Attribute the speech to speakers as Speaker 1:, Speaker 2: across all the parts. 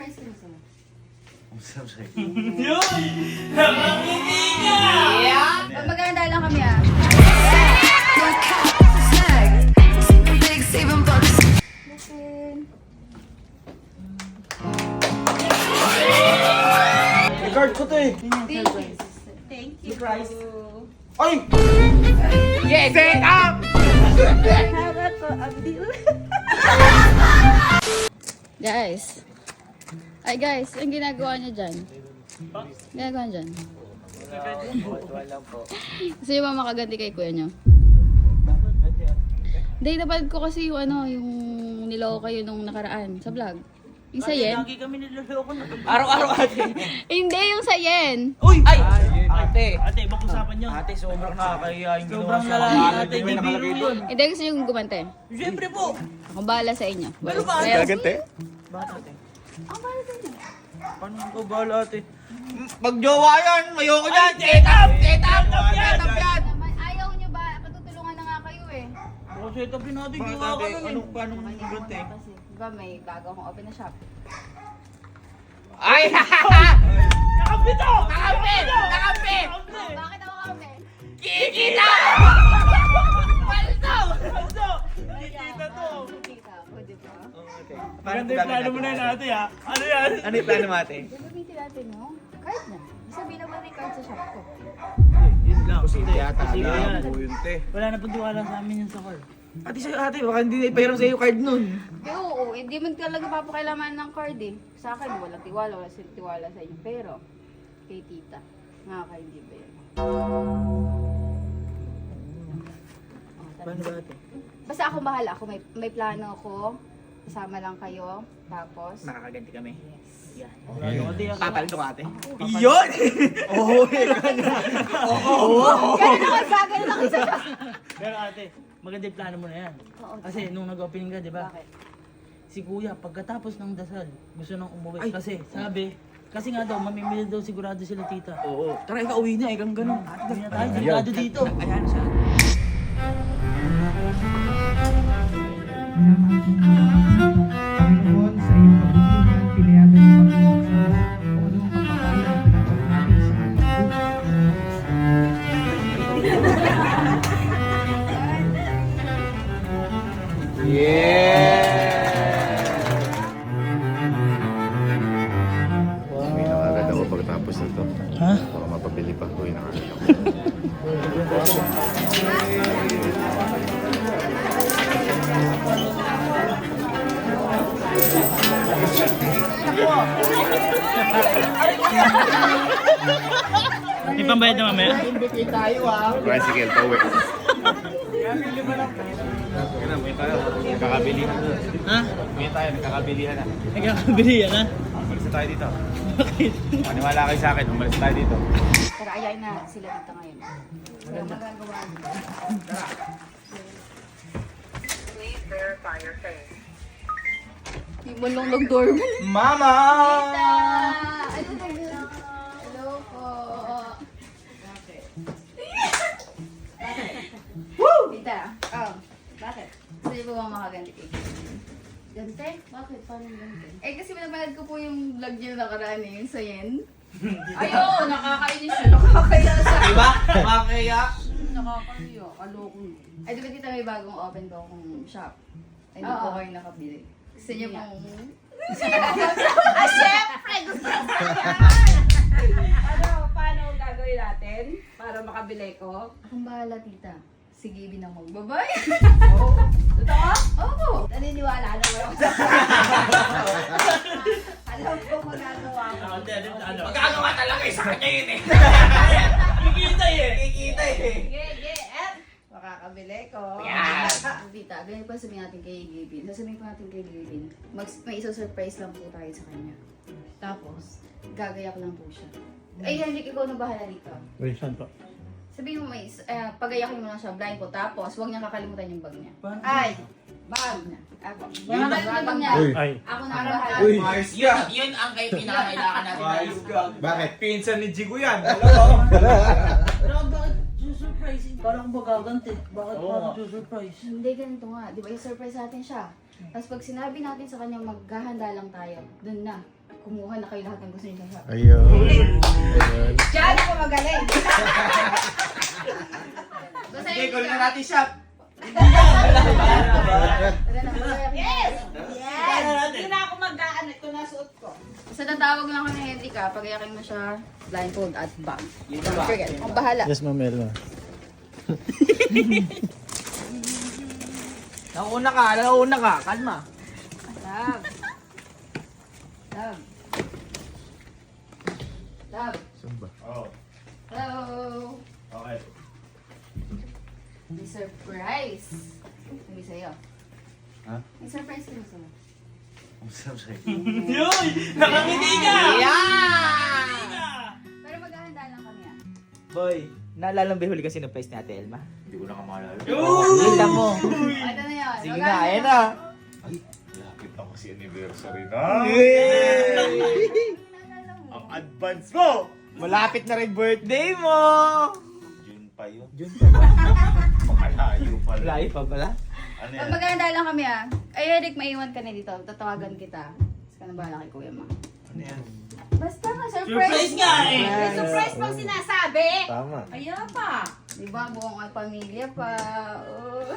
Speaker 1: Ice cream sa mo.
Speaker 2: Ang sarap siya.
Speaker 3: Yun! Nakakitiga!
Speaker 1: Yeah! Maganda lang kami ah.
Speaker 2: I-card ko to eh.
Speaker 1: Thank you.
Speaker 3: Surprise.
Speaker 2: Ay!
Speaker 1: Yes!
Speaker 2: Set up!
Speaker 1: Harap ko ang deal. Guys. Ay guys, ang ginagawa niyo dyan? Ginagawa niyo dyan?
Speaker 2: Wala po.
Speaker 1: Gusto niyo ba makaganti kay kuya niyo? Hindi, napanood ko kasi yung ano, yung niloko kayo nung nakaraan sa vlog. Yung sa yen.
Speaker 3: Lagi kami niloloko na.
Speaker 2: Araw-araw ate.
Speaker 1: Hindi, yung sa yen.
Speaker 3: Uy!
Speaker 2: Ay! Ate!
Speaker 3: Ate, ibang usapan yun.
Speaker 2: Ate, sobrang nakakaya yung
Speaker 3: Sobrang
Speaker 2: ginawa
Speaker 3: lalaki
Speaker 2: sa
Speaker 3: ate, hindi biro yun.
Speaker 1: Hindi, gusto niyo gumante.
Speaker 3: Siyempre po.
Speaker 1: Ako bahala sa inyo.
Speaker 3: Pero ba?
Speaker 1: Gagante?
Speaker 2: Bakit ate?
Speaker 1: Ako bahala sa inyo.
Speaker 2: Paano ko bahala ate? Pag jowa yan, ayoko yan! Set up! Set up! Set up yan!
Speaker 1: Naman, ayaw niyo ba? Patutulungan na nga kayo eh.
Speaker 3: Baka set upin natin,
Speaker 2: Bakit
Speaker 3: gawa ka
Speaker 2: ate?
Speaker 3: nun eh.
Speaker 2: Paano gante?
Speaker 1: Kasi, diba may bago akong open na shop.
Speaker 2: Ay!
Speaker 3: Nakampi to!
Speaker 2: Nakampi! Nakampi!
Speaker 1: Bakit ako open?
Speaker 2: Kikita!
Speaker 3: Paldo! Kikita to.
Speaker 1: Kita ako, di ba?
Speaker 2: Okay.
Speaker 3: Maganda yung plano mo na yun ate ha. Ano yan?
Speaker 2: Ano yung plano mo ate?
Speaker 1: Gagamitin natin, no? Card na. Sabihin naman may card sa shop ko.
Speaker 3: Yun lang.
Speaker 2: Posible yata.
Speaker 3: Posible yan.
Speaker 2: Yun te.
Speaker 3: Wala na pang tiwala sa amin yung sa card.
Speaker 2: Ate sa'yo ate, baka hindi na ipahiram sa'yo card nun.
Speaker 1: Eh, oo, hindi man talaga papakailaman ng card eh. Sa akin, walang tiwala, wala silang tiwala sa inyo. Pero, kay tita, nakakaindi ba yun?
Speaker 2: Paano ba ate?
Speaker 1: Basta ako bahala, ako may plano ako. Kasama lang kayo. Tapos,
Speaker 2: Nakakaganti kami.
Speaker 1: yes.
Speaker 2: Papalito ka ate? Yun! Oo,
Speaker 1: Ganun ako, gagano ako sa shop.
Speaker 3: Pero ate, maganda yung plano mo na yan.
Speaker 1: Oo.
Speaker 3: Kasi nung nag-opening ka, di ba?
Speaker 1: Bakit?
Speaker 3: Si kuya, pagkatapos ng dasal, gusto nang umuwi.
Speaker 2: Ay.
Speaker 3: Kasi nga daw, mamimili daw sigurado sila tita.
Speaker 2: Oo. Tara, ikaw uwi na, ikang ganun.
Speaker 3: Hindi na tayo, delikado dito.
Speaker 2: Ayan siya.
Speaker 4: Panginoon, sa iyong kabutihan, pinayagan mo kami magsama o anong pagpapala ang ginagawa namin sa aming buhay.
Speaker 5: May nakagad ako pagtapos nito.
Speaker 3: Ha?
Speaker 5: Baka mapabili pa ko yung nakagad ako.
Speaker 3: May pambayad na mamaya?
Speaker 5: Tricycle, pauwi. Nakakabilihan na.
Speaker 3: Ha?
Speaker 5: May tayo, nakakabilihan na.
Speaker 3: Nagkakabili yan ha?
Speaker 5: Umalis na tayo dito.
Speaker 3: Bakit?
Speaker 5: Maniwala kayo sa akin, umalis na tayo dito.
Speaker 1: Tara, ayayin na sila dito ngayon. Wala magagawa. Yung mulong ng doorbell.
Speaker 2: Mama!
Speaker 1: Tita! Ano na yun? Hello po. Woo! Tita, bakit? Gusto niyo po ba makaganti kay Gigi? Gante? Bakit? Paano gante? Eh kasi pinapanood ko po yung vlog niyo nakaraan eh, yung sa yen. Ayoko, nakakainis yun. Nakakaya sa
Speaker 2: Diba? Makakaya.
Speaker 1: Nakakaya. Aloko mo. Ay, di ba tita may bagong open ko akong shop? Ay, hindi po kayo nakabili. Gusto niyo pong... Siyempre! Gusto ko
Speaker 6: Ano, paano gagawin natin para makabili ko?
Speaker 1: Akong bahala, tita. Si Gaby nang magbabay.
Speaker 6: Totoo?
Speaker 1: Opo.
Speaker 6: Naniniwala naman ako sa Alam ko magagawa ko.
Speaker 3: Ano?
Speaker 2: Magagawa talaga sa kanya yun eh.
Speaker 3: Kikita eh!
Speaker 2: Kikita eh.
Speaker 6: Sige, makakabili ko.
Speaker 2: Yan.
Speaker 1: Tita, ganyan pa sabihin natin kay Gaby. Sasabihin pa natin kay Gaby. May surprise lang po tayo sa kanya. Tapos, gagayak lang po siya. Ay, Henrik, ikaw na bahala dito.
Speaker 3: Wait, saan pa?
Speaker 1: Sabihin mo, pagayakin mo lang siya, blind ko. Tapos, huwag niya kakalimutan yung bag niya.
Speaker 6: Ay,
Speaker 1: Bag na. Ako.
Speaker 6: Yun
Speaker 1: Huwag kakalimutan yung bag niya.
Speaker 3: Ay.
Speaker 1: Ako na ang bahala.
Speaker 5: Uy.
Speaker 2: Ayos yan. Yun ang kayo pinakailangan natin.
Speaker 5: Ayos ka. Bakit?
Speaker 2: Pinsan ni Jigo yan.
Speaker 3: Pero bakit susurprise? Parang magaganti. Bakit parang susurprise?
Speaker 1: Hindi, ganito nga. Di ba, i-surprise natin siya. Tapos pag sinabi natin sa kanya, maghahanda lang tayo. Doon na. kumuha na kayo lahat ng gusto niyo.
Speaker 5: Ayun.
Speaker 6: Diyan ako magaling.
Speaker 1: Basta
Speaker 2: Sige,
Speaker 1: yun
Speaker 2: kunin
Speaker 1: ka.
Speaker 2: na natin shop.
Speaker 1: Tara na, kuya.
Speaker 6: Yes! Hindi na ako mag-aan. Ito na suot ko.
Speaker 1: Basta tatawag lang ako ni Henry ka, pag-iakin mo siya, blindfold at bag.
Speaker 2: Yun
Speaker 1: Don't
Speaker 2: ba?
Speaker 1: forget. Ang bahala.
Speaker 5: Yes, Ma'am Elma.
Speaker 2: Nauna ka. Kalma.
Speaker 1: Love. Love. Love.
Speaker 5: Saan ba? Oo.
Speaker 1: Hello.
Speaker 5: Okay.
Speaker 1: May surprise. Hindi sa'yo.
Speaker 5: Ha?
Speaker 1: May surprise kami sa'yo.
Speaker 5: Ang sarap sa'yo.
Speaker 3: Yun! Nakangiti ka!
Speaker 1: Pero maghahanda lang kami ah.
Speaker 2: Boy, naalala mo ba huli kasi surprise ni Ate Elma?
Speaker 5: Hindi ko na kamalala.
Speaker 2: Kita mo.
Speaker 1: Ito na yun.
Speaker 2: Sige
Speaker 1: Maghahanda
Speaker 2: na, ayan
Speaker 1: lang.
Speaker 2: na.
Speaker 5: Ay, lapit na kasi anniversary na.
Speaker 1: Naalala mo.
Speaker 5: Ang advance mo!
Speaker 2: Malapit na rin birthday mo.
Speaker 5: June pa yun.
Speaker 2: June pa ba?
Speaker 5: Makalayo pala.
Speaker 2: Layo pa pala?
Speaker 5: Ano
Speaker 1: Pag
Speaker 5: yan?
Speaker 1: maghahanda lang kami ah. Ay, Eric, maiwan ka na dito. Tatawagan kita. Tapos ka na bahala kay Kuya Ma.
Speaker 5: Ano yan?
Speaker 1: Basta nga, surprise.
Speaker 3: Surprise nga eh!
Speaker 6: May surprise pang sinasabi.
Speaker 5: Tama.
Speaker 6: Ayun pa.
Speaker 1: Diba, buong pamilya pa. Oh.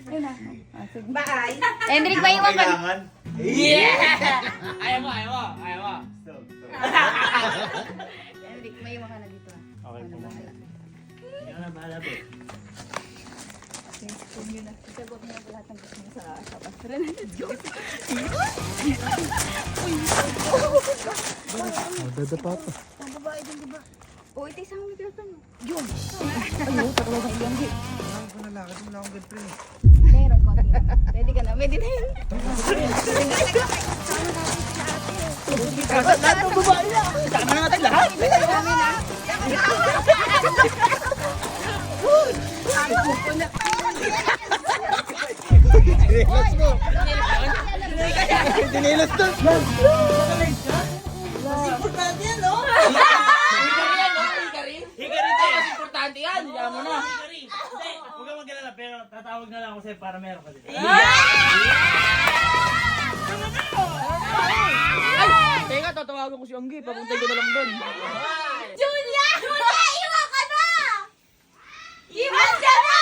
Speaker 1: Ayun na. Ah, sige.
Speaker 6: Bye.
Speaker 1: Hendrik, maiwan ka.
Speaker 5: Kailangan.
Speaker 2: Yeah! Ayaw mo.
Speaker 5: Stop.
Speaker 1: Hendrik, maiwan ka na dito ah.
Speaker 5: Okay po, ma'am.
Speaker 1: bahala.
Speaker 3: Hindi ka na bahala, be.
Speaker 1: Sige, kung yun na. Isagot mo na lahat ng gusto mo sa sabas. Tara na, let's go.
Speaker 5: Dadapa pa.
Speaker 1: Ang babae din, diba? O, ito isang microphone mo. Yun! Ayun, tatawagan ko yung G. Meron, konti na. Ready ka na? Ready na yun.
Speaker 2: Lahat ng babae na. Sama na natin lahat.
Speaker 1: Kami na.
Speaker 5: Dinilas to.
Speaker 6: Importante yan, no?
Speaker 2: Hikarin tayo. Mas importante yan. Diyan mo na.
Speaker 3: Hindi, huwag kang mag-alala, pero tatawag na lang ako sa'yo para meron ka din.
Speaker 2: Teka, tatawagan ko si Anggi. Papuntay ko na lang doon.
Speaker 6: Julia! Julia! Iwan ka na! Iwan ka na!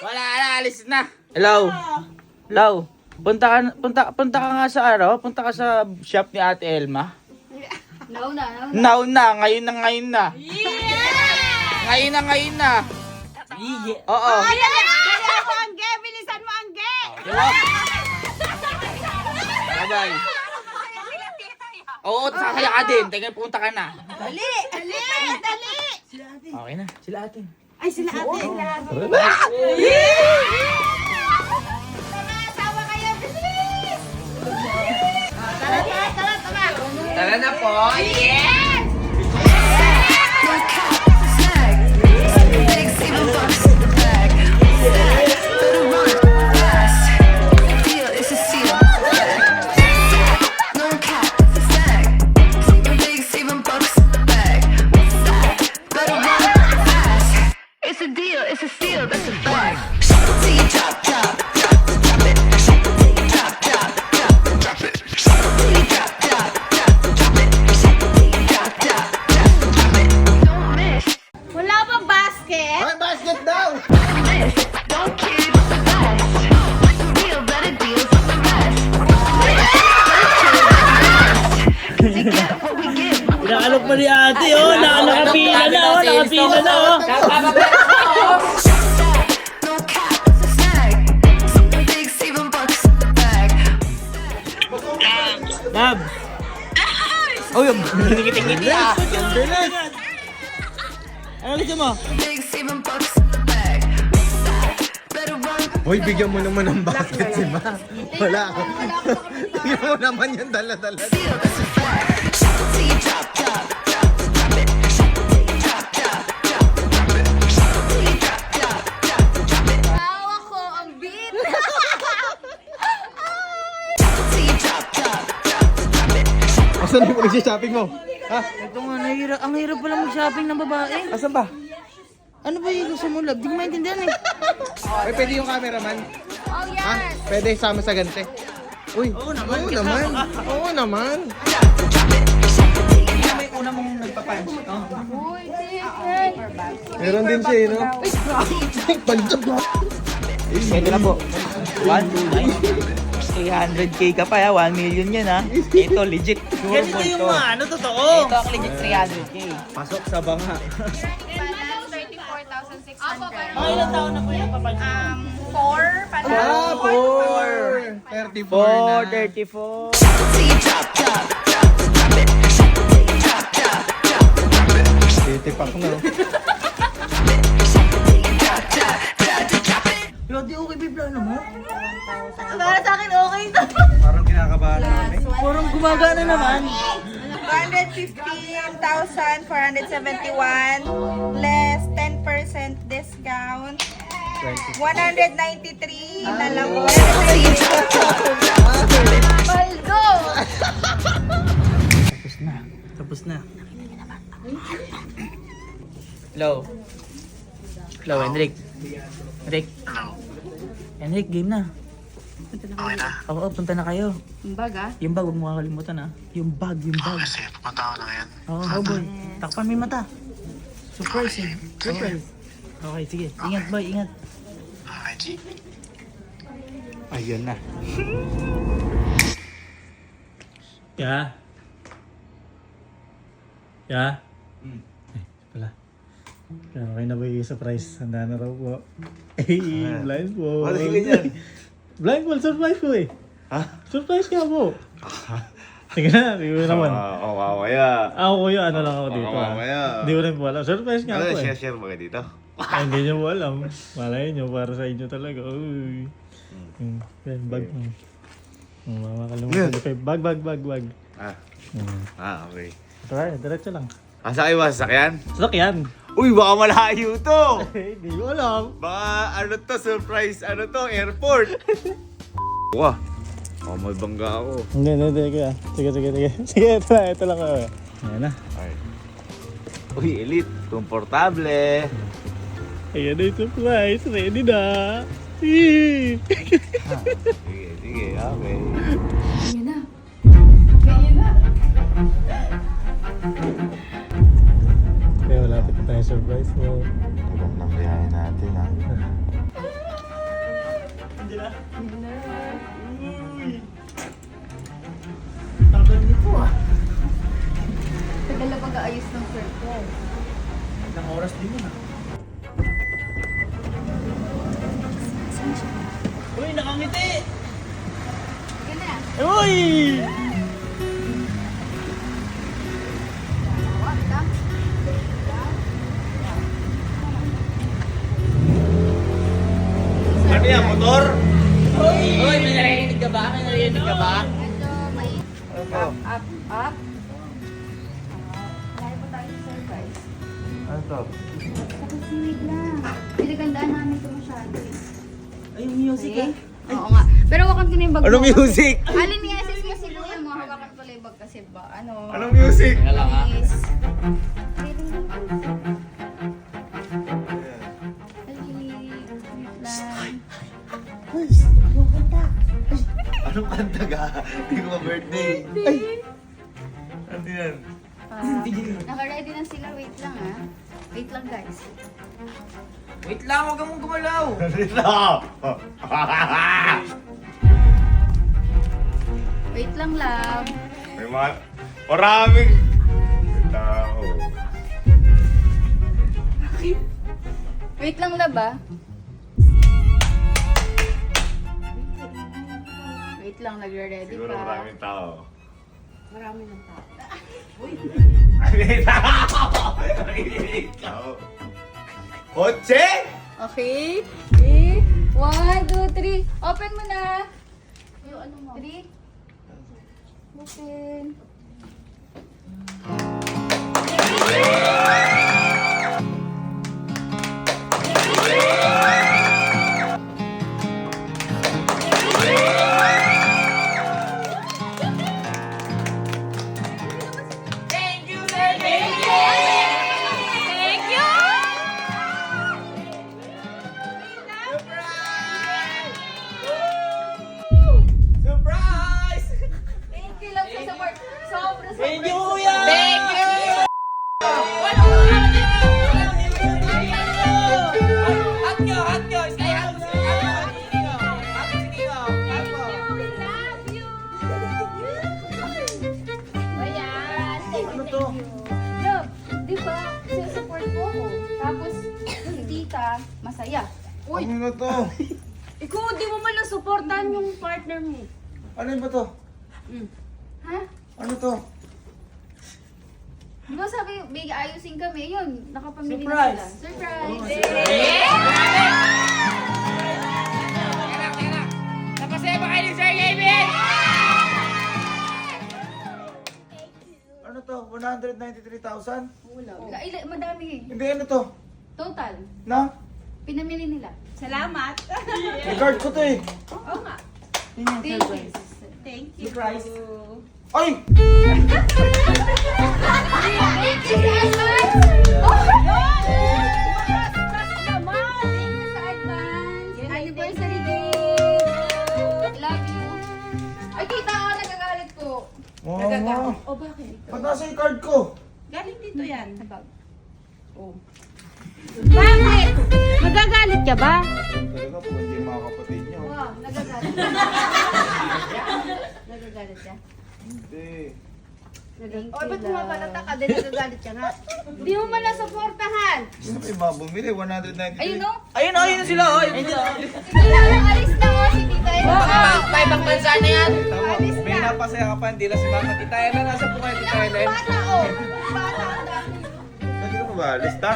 Speaker 2: Wala na, alis na. Hello. Hello. Punta ka nga sa punta ka sa shop ni Ate Elma.
Speaker 1: Nauna.
Speaker 2: Now na, ngayon na. Ngayon na. Oo.
Speaker 6: Dali ako, Angge! Bilisan mo, Angge!
Speaker 2: Bye-bye. Oo, sasaya ka din. Teka, pupunta ka na.
Speaker 6: Dali! Dali! Dali!
Speaker 2: Okay na, sila ate.
Speaker 6: Ay, sila ate. Asawa kayo, bilis!
Speaker 2: Tara na po.
Speaker 6: Yes!
Speaker 7: It's a deal, it's a steal, that's a fact. Till you drop, drop, drop, drop it. Till you drop, drop, drop, drop it. Till you drop, drop, drop, drop it. Till you drop, drop, drop, drop it. Don't miss,
Speaker 6: Wala bang basket?
Speaker 2: Ay, basket daw!
Speaker 7: miss. Don't kid, it's the best. It's a real better deal for the rest. Together what we give.
Speaker 3: Nakalok pa ni ate, oh! Nakapila na, oh! Nakapila na, oh!
Speaker 7: No cap, it's a snag. Something big, saving bucks in the bag.
Speaker 3: Lab!
Speaker 2: Oh, yung ngiti-ngiti ah.
Speaker 3: Ano gusto mo?
Speaker 7: Big, saving bucks in the bag. Better run.
Speaker 5: Hoy, bigyan mo naman ng basket si Ma. Wala ako. Bigyan mo naman yung dala-dala.
Speaker 7: Feel that's a fact. Shop it till you drop, drop, drop, drop it. Shop it till you drop, drop, drop, drop it. Shop it till you drop, drop, drop, drop it.
Speaker 1: Tawa ko ang beat.
Speaker 7: Shop it till you drop, drop, drop, drop it.
Speaker 5: Asan yung shopping mo? Ha?
Speaker 3: Ito nga, ang hirap pala mag-shopping ng babae.
Speaker 2: Asan ba?
Speaker 3: Ano ba yung gusto mo, love? Di ko maintindihan eh.
Speaker 5: Ay, pwede yung cameraman.
Speaker 1: Oh,
Speaker 5: Ha?
Speaker 1: yes.
Speaker 5: Pwede sama sa gante. Uy,
Speaker 3: Oo naman,
Speaker 5: oo
Speaker 3: kasama
Speaker 5: naman.
Speaker 3: ka.
Speaker 5: Oo naman.
Speaker 3: Hindi may una mong nagpa-punch. Oh.
Speaker 1: Uy, yan.
Speaker 5: Meron din siya, no? Panjab na.
Speaker 2: Ito na po. 300k ka pa ya, 1 million yan ha. Ito legit. Sure
Speaker 3: Ganito
Speaker 2: po
Speaker 3: yung
Speaker 2: ito.
Speaker 3: mga ano, totoo.
Speaker 2: Ito ang legit 300k.
Speaker 5: Pasok sa banga.
Speaker 1: Balance 34,600.
Speaker 3: Mga ilang taon na po yung papunch?
Speaker 1: 4 pala.
Speaker 5: Ah, 4. 34 na.
Speaker 2: 434.
Speaker 7: See you drop, drop, drop, drop it. Drop, drop, drop, drop it.
Speaker 5: Titipak na.
Speaker 7: Drop, drop, drop, drop it.
Speaker 3: Yo, di okay ba yung plano mo?
Speaker 6: Para sa akin, okay to.
Speaker 5: Parang kinakabahan namin.
Speaker 3: Parang gumagana naman.
Speaker 6: 115,471 less 10% discount. 193 na lang po.
Speaker 1: Baldo!
Speaker 3: Tapos na. Tapos na.
Speaker 2: Hello. Hello, Henrik. Henrik. Henrik, game na.
Speaker 8: Okay na.
Speaker 2: Oo, punta na kayo.
Speaker 1: Ang baga.
Speaker 2: Yung bag, huwag mo kakalimutan ha. Yung bag, yung bag.
Speaker 8: Kasi pumunta ako na ngayon.
Speaker 2: Oo, boy. Takpan mo yung mata. Surprise eh. Surprise. Okay, sige. Ingat boy, ingat.
Speaker 8: Okay, G.
Speaker 2: Ayun na.
Speaker 9: Ya. Ya. Pala. Okay na ba yung surprise? Handa na raw po. Eh, blindfold.
Speaker 5: Ano yung ganyan?
Speaker 9: Blindfold, surprise po eh. Ha? Surprise nga po. Sige na, hindi ko naman.
Speaker 5: Mamaya.
Speaker 9: Ako kuya, ano lang ako dito.
Speaker 5: mamaya.
Speaker 9: Hindi ko rin po alam. Surprise nga po eh.
Speaker 5: Share mo kayo dito?
Speaker 9: Ay, hindi nyo po alam. Malay nyo, para sa inyo talaga. Uy. Yan, bag mo. Makakalimutan ko pa. Bag.
Speaker 5: Okay.
Speaker 9: Tara, diretso lang.
Speaker 5: Asa kayo ba? Sasakyan?
Speaker 9: Sasakyan.
Speaker 5: Uy, baka malayo to!
Speaker 9: Hindi ko alam.
Speaker 5: Baka ano to, surprise, ano to, airport. Wah, may bangga ako.
Speaker 9: Hindi, kuya. Sige. Sige, ito lang. Ayan na.
Speaker 5: Uy, elite, komportable.
Speaker 9: Ayan na yung surprise. Ready na. Yee!
Speaker 5: Sige, okay.
Speaker 1: Ganyan na. Ganyan na.
Speaker 9: Kaya malapit na tayo surprise mo.
Speaker 5: Tagal na kayahin natin, ha?
Speaker 3: Tagal nito ah.
Speaker 1: Tagal na pag-aayos ng surprise.
Speaker 3: Ilang oras din yun ah. Uy, nakangiti!
Speaker 1: Ganyan na.
Speaker 3: Uy!
Speaker 1: What the?
Speaker 5: Ano yan, motor?
Speaker 3: Uy, may narinig ka ba? May narinig ka ba?
Speaker 1: Medyo may up. Layo po tayo sa surprise.
Speaker 5: Ano to?
Speaker 1: Sa kusinig lang. Pinagandaan namin ito masyado eh.
Speaker 3: Ay, yung music ah.
Speaker 1: Oo nga. Pero wakan ko na yung bag
Speaker 5: Anong
Speaker 1: mo.
Speaker 5: music?
Speaker 1: Alin nga sis kasi kuya mo, hawakan ko lang yung bag kasi ba, ano.
Speaker 5: Anong music?
Speaker 1: Is...
Speaker 5: Anong kanta ka? Hindi ko birthday. Ay! Ano yan?
Speaker 1: Naka-ready na sila. Wait lang ha. Wait lang guys.
Speaker 2: Wait lang, huwag mong gumalaw.
Speaker 1: Wait lang love.
Speaker 5: May mga... Maraming... tao.
Speaker 1: Wait lang love ah. Wait lang, nagre-ready
Speaker 5: Siguro
Speaker 1: pa.
Speaker 5: maraming tao.
Speaker 1: Maraming tao.
Speaker 5: Maraming tao. Kotse?
Speaker 1: Okay. 1, 2, 3. Open mo na. Yung ano mo? 3. Open.
Speaker 5: Surprise! Ano na to?
Speaker 6: Ikaw, di mo man nasuportahan yung partner mo.
Speaker 5: Ano ba to?
Speaker 1: Ha?
Speaker 5: Ano to?
Speaker 1: Di ba sabi, big ayusin kami, yun, nakapamili
Speaker 3: Surprise!
Speaker 1: na sila. Surprise!
Speaker 2: Napasaya ba kayo ni Sir Gavin?
Speaker 5: Ano to? 193,000?
Speaker 1: Wala. Madami eh.
Speaker 5: Hindi, ano to?
Speaker 1: Total.
Speaker 5: Na?
Speaker 1: Pinamili nila.
Speaker 6: Salamat.
Speaker 5: May card ko to eh.
Speaker 6: Oo nga.
Speaker 1: Thank you.
Speaker 6: Thank you.
Speaker 3: Surprise.
Speaker 5: Ay!
Speaker 1: Thank you sa advance! Thank you sa advance! Anniversary gift! Love you! Ay, kita ako, nagagalit po.
Speaker 5: Wow, wow.
Speaker 1: O, bakit?
Speaker 5: Ba't nasa yung card ko?
Speaker 6: Galing dito yan.
Speaker 1: Nabag.
Speaker 6: Bakit? Magagalit ka ba?
Speaker 5: Talaga po, hindi yung mga kapatid niyo.
Speaker 1: Wow, nagagalit. Nagagalit ka?
Speaker 5: Hindi.
Speaker 1: O, ba't pumapalata ka? Dahil nagagalit ka nga. Hindi mo man nasuportahan.
Speaker 5: Gusto ko yung mga bumili, 193.
Speaker 1: Ayun o.
Speaker 3: Ayun na sila, oh. Ayun na.
Speaker 1: Alis na o si Tita Ella.
Speaker 2: Ibang bansa na yan.
Speaker 1: Alis
Speaker 3: May
Speaker 1: na.
Speaker 3: napasaya ka pa, hindi lang si Mama. Tita Ella, nasa po kayo, Tita Ella?
Speaker 1: Bata o. Bata ang dami.
Speaker 5: Pwede ka ba ba? Lista?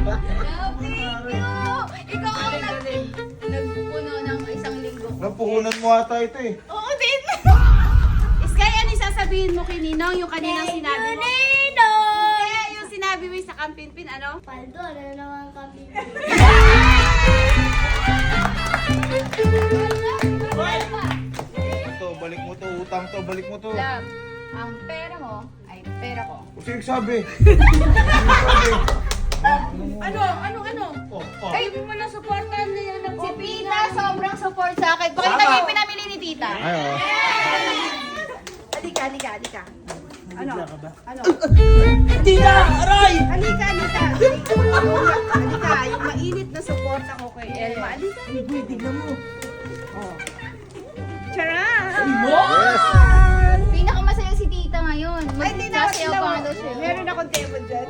Speaker 1: Love, thank you. Ikaw ang nagpuno ng isang linggo.
Speaker 5: Napuhunan mo ata ito eh.
Speaker 6: Oo din. Sky, ano yung sasabihin mo kay Ninong? Yung kaninang sinabi mo? Ninong! Hindi, yung sinabi mo sa Kampinpin, ano?
Speaker 7: Paldo, ano naman kami?
Speaker 5: Ito, balik mo to. Utang to, balik mo to.
Speaker 1: Love, ang pera mo ay pera ko.
Speaker 5: Kasi nagsabi. Nagsabi.
Speaker 6: Ano? Ay, mo na supportan niya ng
Speaker 1: Si Tita, sobrang support sa akin. Pakita niyo yung pinamili ni Tita.
Speaker 5: Ay, oh.
Speaker 6: Halika. Ano?
Speaker 3: Tita! Aray!
Speaker 6: Halika. Halika, yung mainit na suporta ko kay Elma. Halika.
Speaker 3: Uy, tignan mo.
Speaker 6: Charan!
Speaker 5: Yes!
Speaker 1: Pinakamasaya si Tita ngayon.
Speaker 6: Ay, hindi na.
Speaker 1: Magsasayaw pa nga daw siya.
Speaker 6: Meron akong demo dyan.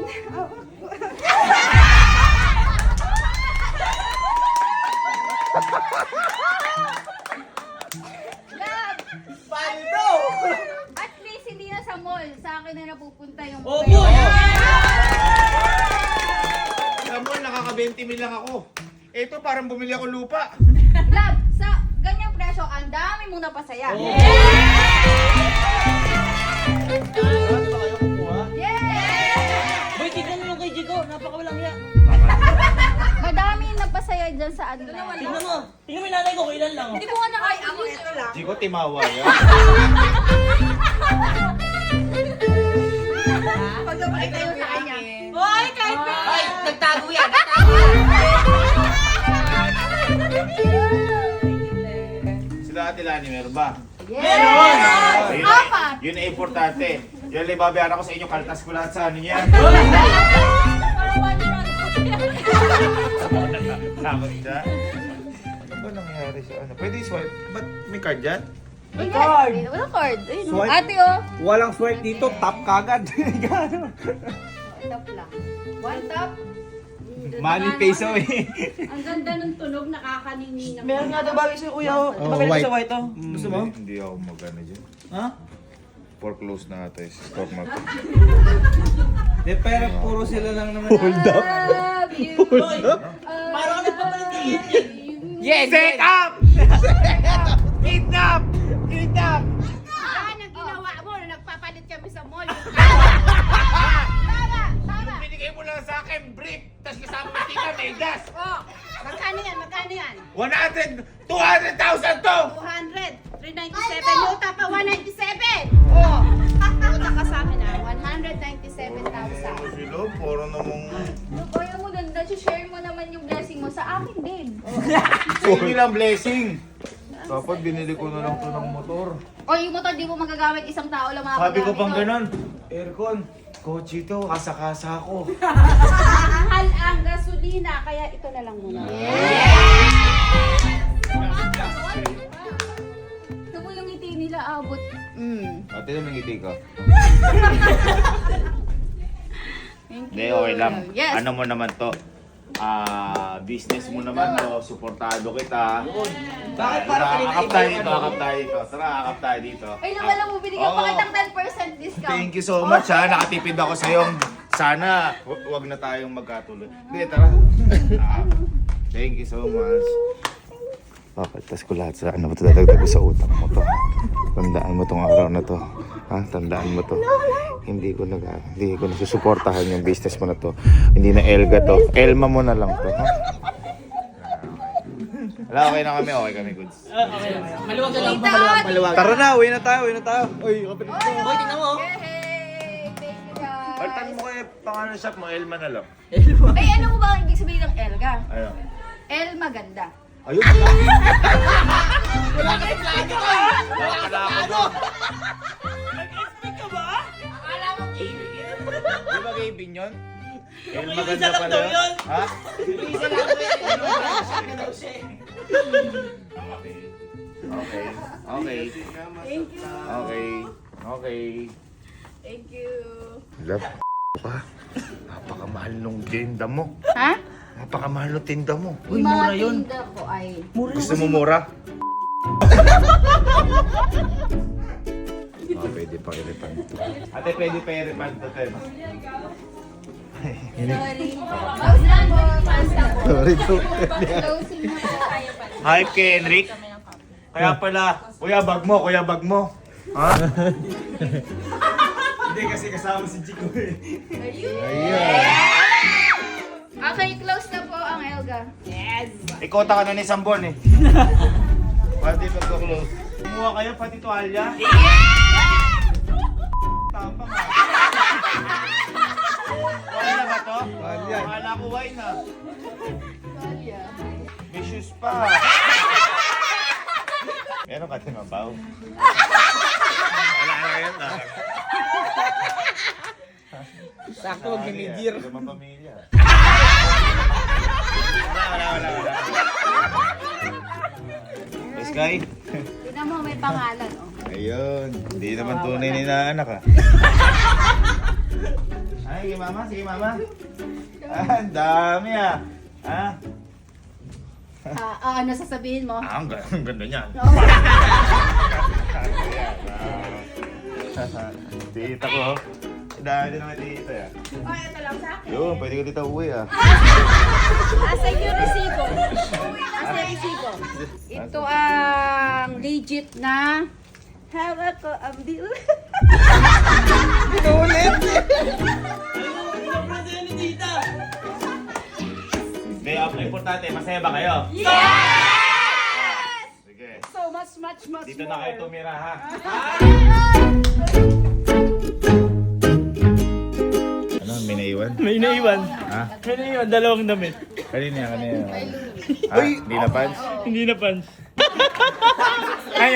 Speaker 1: Love,
Speaker 3: Paldo!
Speaker 1: at least hindi na sa mall. Sa akin na napupunta yung
Speaker 3: Opo!
Speaker 1: pera.
Speaker 5: Alam mo, nakaka-20 mil lang ako. Ito, parang bumili ako lupa.
Speaker 1: Love, sa ganyang presyo, ang dami mong napasaya.
Speaker 5: Ano ba kayo kumuha?
Speaker 1: Yeah!
Speaker 3: Boy, tignan mo yung kay Jigo. Napakawalang yan.
Speaker 1: Madami yung napasaya dyan sa ano na.
Speaker 3: Tignan mo. Tignan mo yung nanay ko, kailan lang.
Speaker 6: Hindi ko nga nakainis. Ito lang.
Speaker 5: Chico, timawa yan.
Speaker 6: Pag napakita yun sa kanya. Hoy, kahit pa.
Speaker 2: Ay, nagtago yan.
Speaker 5: Sila Ate Lani, meron ba?
Speaker 1: Yeah!
Speaker 5: Ayun,
Speaker 1: Apat!
Speaker 5: yun ay importante. Yun ay babayaran ko sa inyo, kaltas ko lahat sa ano niya. Takot siya. Ano ba nangyari sa ano? Pwede swipe? Ba't may card dyan?
Speaker 1: May
Speaker 3: card.
Speaker 1: Walang card. Ayun, oh.
Speaker 3: Swipe.
Speaker 1: Ate, oh.
Speaker 3: Walang swipe dito, tap kagad.
Speaker 1: Tap lang. One tap.
Speaker 3: Money peso eh.
Speaker 6: Ang ganda ng tunog, nakakaninina.
Speaker 3: Meron nga daw bagay sa'yo, kuya. Di ba pwede sa white, oh? Gusto mo?
Speaker 5: Hindi ako magana dyan.
Speaker 3: Ha?
Speaker 5: Foreclose na ata sa stock market.
Speaker 3: Di, pero puro sila lang naman.
Speaker 1: Love you.
Speaker 3: Parang nagpapalitin.
Speaker 2: Yes! Set up! Kidnap! Kidnap!
Speaker 6: Yan ang ginawa mo na nagpapalit kami sa mall.
Speaker 2: Yung binigay mo lang sa akin, brief, tapos kasama mo tika, may gas.
Speaker 6: Oh, magkano yan?
Speaker 5: 100! 200,000 to!
Speaker 6: 200, 397, luta pa 197. Oh, luta ka sa akin 197,000.
Speaker 5: Sila, parang namang...
Speaker 1: Kaya mo doon, share mo naman yung blessing mo sa akin din.
Speaker 5: Sa inyo lang blessing. Dapat binili ko na lang to ng motor.
Speaker 1: O yung motor, di mo magagamit isang tao lang
Speaker 5: Sabi ko
Speaker 1: makagamit
Speaker 5: pang
Speaker 1: nun.
Speaker 5: ganon, aircon, kotse to, kasa-kasa ko.
Speaker 6: Mahal ang gasolina, kaya ito na lang muna.
Speaker 1: Ito mo yung ngiti nila abot.
Speaker 5: Ate na ngiti ka.
Speaker 1: Thank
Speaker 5: Hindi,
Speaker 1: you.
Speaker 5: okay lang.
Speaker 1: Yes.
Speaker 5: Ano mo naman to?
Speaker 2: business mo naman to, suportado kita.
Speaker 3: Bakit parang kanina
Speaker 2: Akap tayo dito, akap tayo dito. Tara, akap tayo dito.
Speaker 1: Ay, wala mo, binigyan pa
Speaker 2: Oo.
Speaker 1: kitang 10% discount.
Speaker 2: Thank you so much ha, nakatipid ako sa iyo. Sana wag na tayong magkatuloy. Hindi, tara. Thank you so much. Papatas ko lahat sa ano, dadagdag ko sa utang mo to. Tandaan mo tong araw na to. Ha? Tandaan mo to. Hindi ko nasusuportahan yung business mo na to. Hindi na Elga to. Elma mo na lang to. Ha? Wala, okay na kami. Okay kami, goods.
Speaker 3: Maluwag ka lang.
Speaker 6: Tita,
Speaker 5: Tara na, uwi na tayo. Uy, kapit ko.
Speaker 3: Boy, tingnan mo.
Speaker 1: Yay! Thank you guys.
Speaker 2: Palitan mo kayo pangalan shop mo, Elma na lang.
Speaker 1: Ay, ano mo ba ang ibig sabihin ng Elga?
Speaker 2: Ano?
Speaker 1: El maganda.
Speaker 2: Ayun na. Wala ka ako doon.
Speaker 3: Nag-expect ka ba? Akala mo gaming yun.
Speaker 2: Di ba gaming yun? El
Speaker 3: May
Speaker 2: maganda
Speaker 3: isa lang
Speaker 2: pala
Speaker 3: daw
Speaker 2: yun.
Speaker 3: yun.
Speaker 2: Ha?
Speaker 3: Isa lang ko yun. Siya ka daw siya.
Speaker 2: Okay. Okay.
Speaker 1: Thank you.
Speaker 2: Okay. Okay.
Speaker 1: Thank you.
Speaker 2: Love pa. Napakamahal nung tinda mo.
Speaker 1: Ha?
Speaker 2: Napakamahal nung tinda mo.
Speaker 3: Uy, mura yun.
Speaker 1: Tinda ko ay...
Speaker 2: Gusto mo mura? Pwede pa i-refund to. Ate, pwede pa i-refund to, Tem.
Speaker 1: Sorry. Close lang po. Close lang po.
Speaker 5: Sorry to.
Speaker 1: Closing na po tayo pala.
Speaker 2: Hi, Kenrick. Kaya pala, kuya bag mo. Ha? Hindi kasi kasama si Chico eh.
Speaker 1: Okay, close na po ang Elga.
Speaker 2: Ikota ka na ni Sambon eh. Pati pagka-close. Kumuha kayo pati tuwalya? Tapang ah. Wala na ba to?
Speaker 5: Tuwalya.
Speaker 2: Wala ko wine na. May shoes pa. Meron ka tinabaw. Wala na yun ah.
Speaker 3: Sakto, wag minigir.
Speaker 2: Wala naman pamilya. Wala. Sky?
Speaker 1: Tignan mo, may pangalan, oh.
Speaker 2: Ayun. Hindi naman tunay ni naanak ah. Ay, sige mama. Ang dami ah. Ah?
Speaker 1: Ano sasabihin mo?
Speaker 2: Ang ganda niyan. Tita ko. Dahil din naman tita ya.
Speaker 6: Ay, ito lang sa akin.
Speaker 2: Yun, pwede ka dito uwi ah.
Speaker 6: Asa yung resibo? Asa yung resibo? Ito ang legit na hawak ko ang bill.
Speaker 2: Hindi, ang importante, masaya ba kayo? Yes! Sige.
Speaker 6: So much
Speaker 2: Dito na kayo tumira ha. Ano, may naiwan?
Speaker 9: May naiwan.
Speaker 2: Ha?
Speaker 9: May naiwan, dalawang damit.
Speaker 2: Kanina. Ha? Hindi na pants?
Speaker 9: Hindi na pants.
Speaker 2: Ay!